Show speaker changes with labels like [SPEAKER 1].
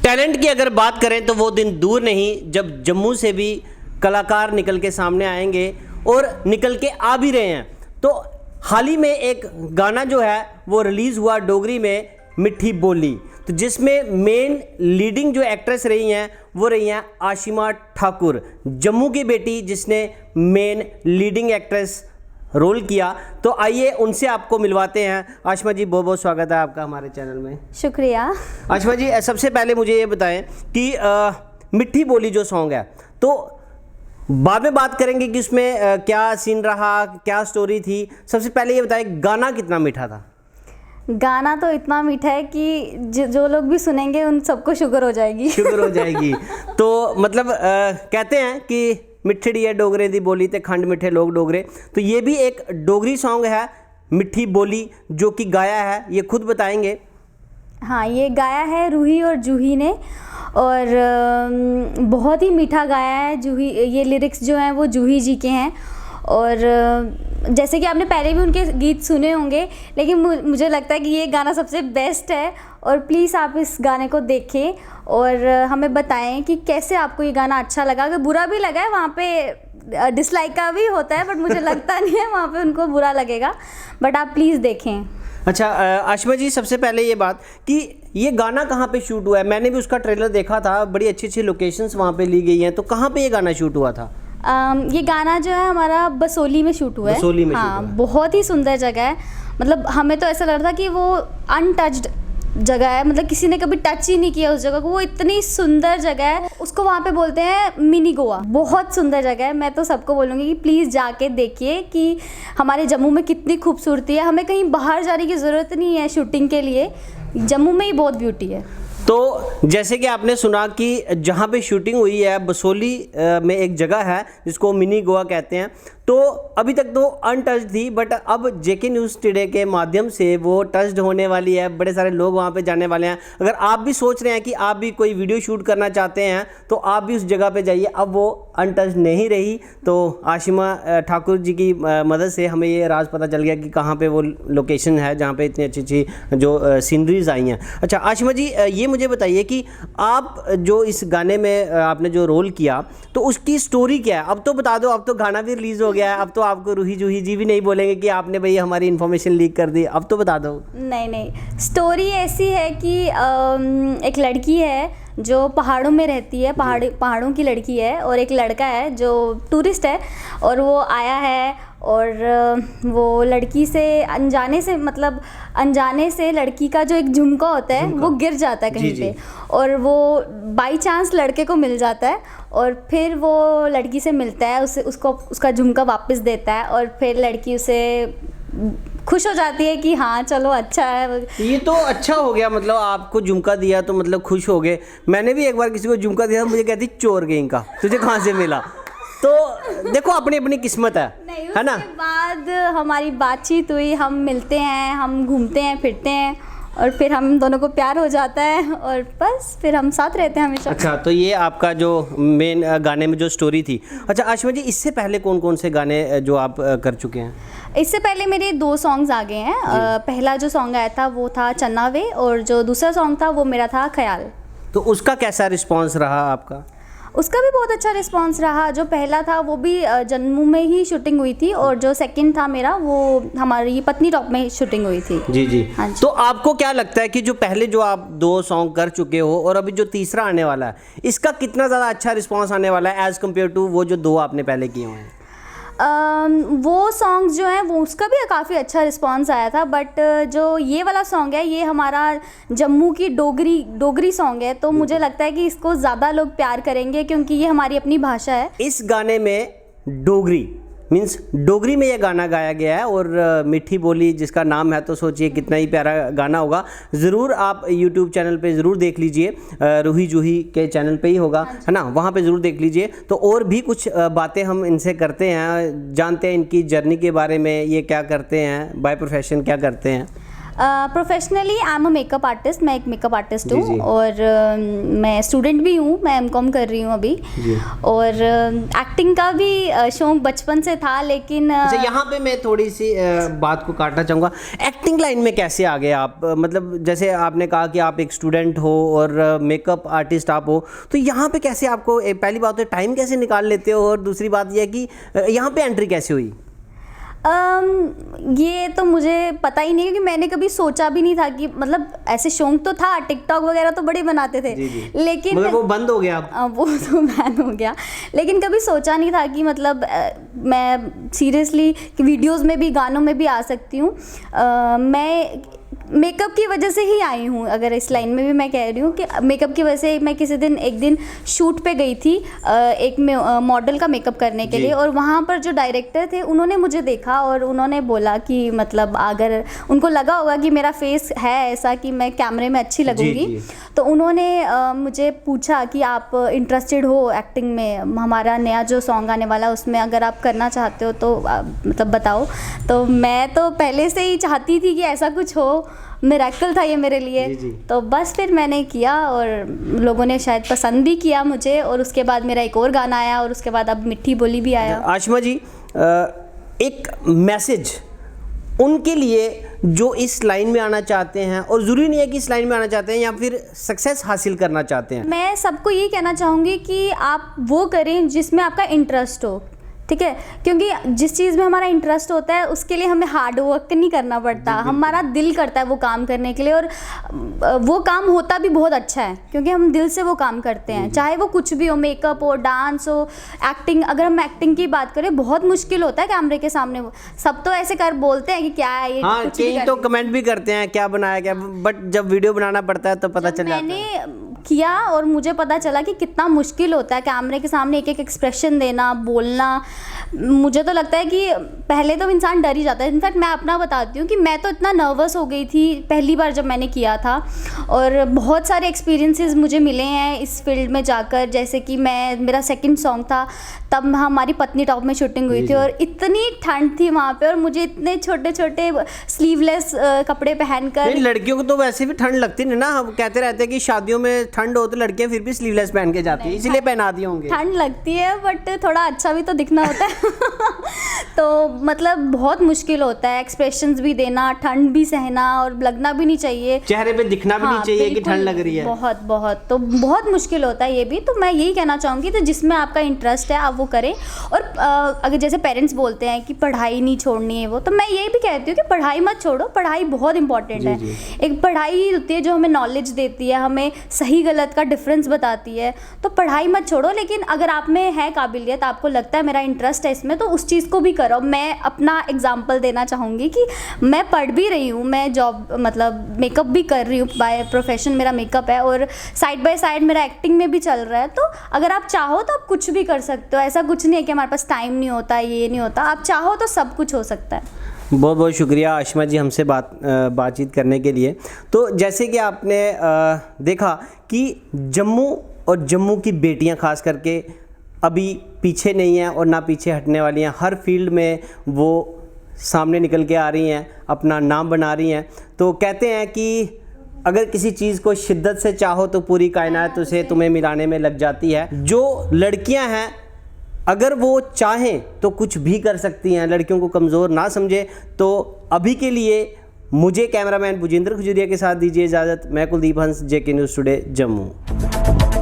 [SPEAKER 1] Talent की अगर बात करें तो वो दिन दूर नहीं जब जम्मू से भी कलाकार निकल के सामने आएंगे और निकल के आ भी रहे हैं। तो हाल ही में एक गाना जो है वो रिलीज़ हुआ डोगरी में, मिठी बोली, तो जिसमें मेन लीडिंग जो एक्ट्रेस रही हैं वो रही हैं आशिमा ठाकुर, जम्मू की बेटी जिसने मेन लीडिंग एक्ट्रेस रोल किया। तो आइए उनसे आपको मिलवाते हैं। आशिमा जी, बहुत बहुत स्वागत है आपका हमारे चैनल में।
[SPEAKER 2] शुक्रिया।
[SPEAKER 1] आशिमा जी, सबसे पहले मुझे ये बताएं कि मिठी बोली जो सॉन्ग है, तो बाद में बात करेंगे कि उसमें क्या सीन रहा, क्या स्टोरी थी। सबसे पहले ये बताएं, गाना कितना मीठा था?
[SPEAKER 2] गाना तो इतना मीठा है कि जो लोग भी सुनेंगे उन सबको शुगर हो जाएगी।
[SPEAKER 1] शुगर हो जाएगी। तो मतलब कहते हैं कि मिठड़ी है डोगरे दी बोली ते खंड मिठे लोग डोगरे, तो ये भी एक डोगरी सॉन्ग है मिठी बोली जो कि गाया है, ये खुद बताएंगे।
[SPEAKER 2] हाँ, ये गाया है रूही और जूही ने, और बहुत ही मीठा गाया है जूही। ये लिरिक्स जो हैं वो जूही जी के हैं, और जैसे कि आपने पहले भी उनके गीत सुने होंगे, लेकिन मुझे लगता है कि ये गाना सबसे बेस्ट है। और प्लीज़ आप इस गाने को देखें और हमें बताएं कि कैसे आपको ये गाना अच्छा लगा। अगर बुरा भी लगा है, वहाँ पे डिसलाइक का भी होता है, बट मुझे लगता नहीं है वहाँ पे उनको बुरा लगेगा, बट आप प्लीज़ देखें।
[SPEAKER 1] अच्छा आशिमा जी, सबसे पहले ये बात कि ये गाना कहाँ पे शूट हुआ है? मैंने भी उसका ट्रेलर देखा था, बड़ी अच्छी अच्छी लोकेशंस वहाँ पे ली गई हैं, तो कहाँ पे ये गाना शूट हुआ था?
[SPEAKER 2] ये गाना जो है हमारा बसोली में शूट हुआ है।
[SPEAKER 1] बसोली में
[SPEAKER 2] हाँ,
[SPEAKER 1] शूट हुआ है।
[SPEAKER 2] बहुत ही सुंदर जगह है। मतलब हमें तो ऐसा लग रहा था कि वो अनटच्ड जगह है, मतलब किसी ने कभी टच ही नहीं किया उस जगह को। वो इतनी सुंदर जगह है, उसको वहाँ पे बोलते हैं मिनी गोवा। बहुत सुंदर जगह है। मैं तो सबको बोलूँगी कि प्लीज़ जाके देखिए कि हमारे जम्मू में कितनी खूबसूरती है। हमें कहीं बाहर जाने की ज़रूरत नहीं है शूटिंग के लिए, जम्मू में ही बहुत ब्यूटी है।
[SPEAKER 1] तो जैसे कि आपने सुना कि जहाँ पे शूटिंग हुई है बसोली में एक जगह है जिसको मिनी गोवा कहते हैं, तो अभी तक तो अनटच्ड थी, बट अब जेके न्यूज़ टुडे के माध्यम से वो टच्ड होने वाली है। बड़े सारे लोग वहाँ पे जाने वाले हैं। अगर आप भी सोच रहे हैं कि आप भी कोई वीडियो शूट करना चाहते हैं तो आप भी उस जगह पे जाइए। अब वो अनटच्ड नहीं रही, तो आशिमा ठाकुर जी की मदद से हमें ये राज पता चल गया कि कहाँ पर वो लोकेशन है जहाँ पर इतनी अच्छी अच्छी जो सीनरीज आई हैं। अच्छा आशिमा जी, ये मुझे बताइए कि आप जो इस गाने में आपने जो रोल किया तो उसकी स्टोरी क्या है? अब तो बता दो, अब तो गाना भी रिलीज़ हो गया है, अब तो आपको रूही जूही जी भी नहीं बोलेंगे कि आपने भाई हमारी इन्फॉर्मेशन लीक कर दी। अब तो बता दो।
[SPEAKER 2] नहीं, स्टोरी ऐसी है कि एक लड़की है जो पहाड़ों में रहती है, पहाड़ों की लड़की है, और एक लड़का है जो टूरिस्ट है, और वो आया है और वो लड़की से अनजाने से लड़की का जो एक झुमका होता है वो गिर जाता है कहीं पे, और वो बाई चांस लड़के को मिल जाता है, और फिर वो लड़की से मिलता है, उसको उसका झुमका वापस देता है, और फिर लड़की उसे खुश हो जाती है कि हाँ चलो अच्छा है।
[SPEAKER 1] ये तो अच्छा हो गया, मतलब आपको झुमका दिया तो मतलब खुश हो गए। मैंने भी एक बार किसी को झुमका दिया, मुझे कहती चोर गई का, तुझे कहाँ से मिला? तो देखो अपनी अपनी किस्मत है ना।
[SPEAKER 2] उसके बाद हमारी बातचीत हुई, हम मिलते हैं, हम घूमते हैं फिरते हैं, और फिर हम दोनों को प्यार हो जाता है, और बस फिर हम साथ रहते हैं हमेशा।
[SPEAKER 1] अच्छा, तो ये आपका जो मेन गाने में जो स्टोरी थी। अच्छा आशिमा जी, इससे पहले कौन कौन से गाने जो आप कर चुके हैं?
[SPEAKER 2] इससे पहले मेरे 2 सॉन्ग्स आ गए हैं। पहला जो सॉन्ग आया था वो था चन्ना वे, और जो दूसरा सॉन्ग था वो मेरा था ख्याल।
[SPEAKER 1] तो उसका कैसा रिस्पॉन्स रहा आपका?
[SPEAKER 2] उसका भी बहुत अच्छा रिस्पांस रहा। जो पहला था वो भी जम्मू में ही शूटिंग हुई थी, और जो सेकंड था मेरा वो हमारी पत्नी टॉप में शूटिंग हुई थी।
[SPEAKER 1] जी।
[SPEAKER 2] हाँ जी।
[SPEAKER 1] तो आपको क्या लगता है कि जो पहले जो आप 2 सॉन्ग कर चुके हो और अभी जो तीसरा आने वाला है, इसका कितना ज़्यादा अच्छा रिस्पांस आने वाला है एज़ कम्पेयर टू वो जो 2 आपने पहले किए हुए हैं?
[SPEAKER 2] वो सॉन्ग्स जो हैं वो उसका भी काफ़ी अच्छा रिस्पांस आया था, बट जो ये वाला सॉन्ग है ये हमारा जम्मू की डोगरी सॉन्ग है, तो मुझे लगता है कि इसको ज़्यादा लोग प्यार करेंगे क्योंकि ये हमारी अपनी भाषा है।
[SPEAKER 1] इस गाने में डोगरी मीन्स डोगरी में ये गाना गाया गया है, और मिठी बोली जिसका नाम है, तो सोचिए कितना ही प्यारा गाना होगा। ज़रूर आप यूट्यूब चैनल पे ज़रूर देख लीजिए, रूही जूही के चैनल पे ही होगा, है ना, वहाँ पे ज़रूर देख लीजिए। तो और भी कुछ बातें हम इनसे करते हैं, जानते हैं इनकी जर्नी के बारे में, ये क्या करते हैं, बाय प्रोफेशन क्या करते हैं।
[SPEAKER 2] Professionally I am a makeup artist, मैं एक मेकअप आर्टिस्ट
[SPEAKER 1] जी, जी।
[SPEAKER 2] हूँ और मैं स्टूडेंट भी हूँ, मैं एमकॉम कर रही हूँ अभी।
[SPEAKER 1] जी।
[SPEAKER 2] और एक्टिंग का भी शौक बचपन से था, लेकिन
[SPEAKER 1] अच्छा, यहाँ पे मैं थोड़ी सी बात को काटना चाहूँगा। एक्टिंग लाइन में कैसे आ गए आप? मतलब जैसे आपने कहा कि आप एक स्टूडेंट हो और मेकअप आर्टिस्ट आप हो, तो यहाँ पे कैसे आपको पहली बात तो टाइम कैसे निकाल लेते हो, और दूसरी बात यह है कि यहाँ पे एंट्री कैसे हुई?
[SPEAKER 2] ये तो मुझे पता ही नहीं, क्योंकि मैंने कभी सोचा भी नहीं था कि मतलब ऐसे शौक तो था, टिकटॉक वगैरह तो बड़े बनाते थे।
[SPEAKER 1] जी, जी।
[SPEAKER 2] लेकिन
[SPEAKER 1] मगर वो बंद हो गया अब।
[SPEAKER 2] वो तो बैन हो गया, लेकिन कभी सोचा नहीं था कि मतलब मैं सीरियसली कि वीडियोस में भी, गानों में भी आ सकती हूँ। मैं मेकअप की वजह से ही आई हूँ, अगर इस लाइन में भी मैं कह रही हूँ कि मेकअप की वजह से मैं एक दिन शूट पे गई थी एक मॉडल का मेकअप करने के लिए, और वहाँ पर जो डायरेक्टर थे उन्होंने मुझे देखा और उन्होंने बोला कि मतलब अगर उनको लगा होगा कि मेरा फेस है ऐसा कि मैं कैमरे में अच्छी लगूंगी, तो उन्होंने मुझे पूछा कि आप इंटरेस्टेड हो एक्टिंग में, हमारा नया जो सॉन्ग आने वाला है उसमें अगर आप करना चाहते हो तो मतलब बताओ। तो मैं तो पहले से ही चाहती थी कि ऐसा कुछ हो, मिरेकल था ये मेरे लिए।
[SPEAKER 1] जी, जी।
[SPEAKER 2] तो बस फिर मैंने किया और लोगों ने शायद पसंद भी किया मुझे, और उसके बाद मेरा एक और गाना आया, और उसके बाद अब मिट्टी बोली भी आया।
[SPEAKER 1] आशिमा जी, एक मैसेज उनके लिए जो इस लाइन में आना चाहते हैं, और ज़रूरी नहीं है कि इस लाइन में आना चाहते हैं या फिर सक्सेस हासिल करना चाहते हैं।
[SPEAKER 2] मैं सबको ये कहना चाहूँगी कि आप वो करें जिसमें आपका इंटरेस्ट हो, ठीक है, क्योंकि जिस चीज़ में हमारा इंटरेस्ट होता है उसके लिए हमें हार्ड वर्क नहीं करना पड़ता, हमारा दिल करता है वो काम करने के लिए, और वो काम होता भी बहुत अच्छा है क्योंकि हम दिल से वो काम करते हैं, चाहे वो कुछ भी हो, मेकअप हो, डांस हो, एक्टिंग। अगर हम एक्टिंग की बात करें, बहुत मुश्किल होता है कैमरे के सामने। सब तो ऐसे कर बोलते हैं कि क्या है ये,
[SPEAKER 1] हाँ,
[SPEAKER 2] कुछ भी
[SPEAKER 1] कई तो कमेंट भी करते हैं क्या बनाया क्या, बट जब वीडियो बनाना पड़ता है तो पता चल जाता है।
[SPEAKER 2] मैंने किया और मुझे पता चला कि कितना मुश्किल होता है कैमरे के सामने एक एक एक्सप्रेशन देना, बोलना। मुझे तो लगता है कि पहले तो इंसान डर ही जाता है। इनफैक्ट मैं अपना बताती हूँ कि मैं तो इतना नर्वस हो गई थी पहली बार जब मैंने किया था, और बहुत सारे एक्सपीरियंसेस मुझे मिले हैं इस फील्ड में जाकर। जैसे कि मेरा सेकंड सॉन्ग था, तब हमारी पत्नी टॉप में शूटिंग हुई थी, और इतनी ठंड थी वहाँ पे, और मुझे इतने छोटे छोटे स्लीवलेस कपड़े पहनकर।
[SPEAKER 1] लड़कियों को तो वैसे भी ठंड लगती है ना, हम कहते रहते हैं कि शादियों में ठंड हो तो लड़कियां फिर भी स्लीवलेस पहन के जाती है, इसलिए पहना दिए होंगे।
[SPEAKER 2] ठंड लगती है बट थोड़ा अच्छा भी तो दिखना होता है तो मतलब बहुत मुश्किल होता है एक्सप्रेशंस भी देना, ठंड भी सहना, और लगना भी नहीं चाहिए,
[SPEAKER 1] चेहरे पे दिखना भी नहीं चाहिए कि ठंड लग रही है।
[SPEAKER 2] बहुत बहुत तो बहुत मुश्किल होता है ये भी। तो मैं यही कहना चाहूँगी, तो जिसमें आपका इंटरेस्ट है आप वो करें। और अगर जैसे पेरेंट्स बोलते हैं कि पढ़ाई नहीं छोड़नी है वो, तो मैं यही भी कहती हूँ कि पढ़ाई मत छोड़ो, पढ़ाई बहुत इंपॉर्टेंट है। एक पढ़ाई होती है जो हमें नॉलेज देती है, हमें सही गलत का डिफरेंस बताती है, तो पढ़ाई मत छोड़ो। लेकिन अगर आप में है काबिलियत, आपको लगता है मेरा इंटरेस्ट है इसमें, तो उस चीज़ को भी करो। मैं अपना एग्जांपल देना चाहूँगी कि मैं पढ़ भी रही हूँ, मैं जॉब मतलब मेकअप भी कर रही हूँ, बाय प्रोफेशन मेरा मेकअप है, और साइड बाय साइड मेरा एक्टिंग में भी चल रहा है। तो अगर आप चाहो तो आप कुछ भी कर सकते हो, ऐसा कुछ नहीं है कि हमारे पास टाइम नहीं होता, ये नहीं होता, आप चाहो तो सब कुछ हो सकता है।
[SPEAKER 1] बहुत बहुत शुक्रिया आशिमा जी हमसे बातचीत करने के लिए। तो जैसे कि आपने देखा कि जम्मू और जम्मू की बेटियां खास करके अभी पीछे नहीं हैं और ना पीछे हटने वाली हैं, हर फील्ड में वो सामने निकल के आ रही हैं, अपना नाम बना रही हैं। तो कहते हैं कि अगर किसी चीज़ को शिद्दत से चाहो तो पूरी कायनात उसे तुम्हें मिलाने में लग जाती है। जो लड़कियां हैं अगर वो चाहें तो कुछ भी कर सकती हैं, लड़कियों को कमज़ोर ना समझे। तो अभी के लिए मुझे कैमरामैन भुजिंदर खजूरिया के साथ दीजिए इजाज़त। मैं कुलदीप हंस, JK न्यूज़ टुडे जम्मू।